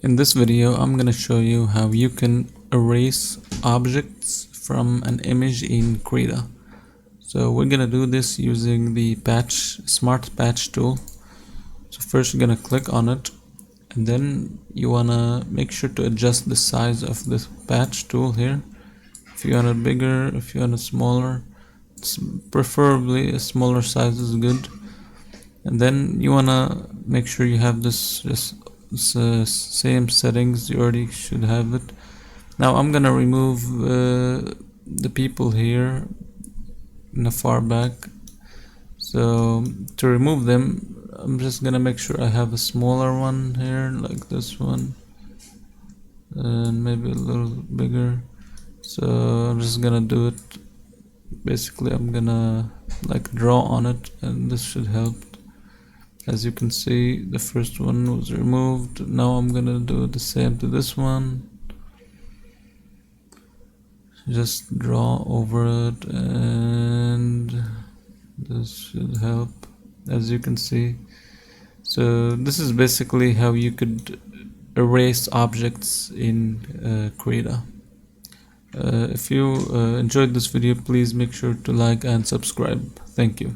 In this video, I'm gonna show you how you can erase objects from an image in Krita. So we're gonna do this using the smart patch tool. So first you're gonna click on it, and then you wanna make sure to adjust the size of the patch tool here. If you want it bigger, if you want it smaller, preferably a smaller size is good. And then you wanna make sure you have this same settings. You already should have it. Now I'm gonna remove the people here in the far back. So to remove them, I'm just gonna make sure I have a smaller one here, like this one, and maybe a little bigger. So I'm just gonna do it. Basically, I'm gonna like draw on it, and this should help. As you can see, the first one was removed. Now I'm gonna do the same to this one. Just draw over it, and this should help, as you can see. So this is basically how you could erase objects in Krita. If you enjoyed this video, please make sure to like and subscribe. Thank you.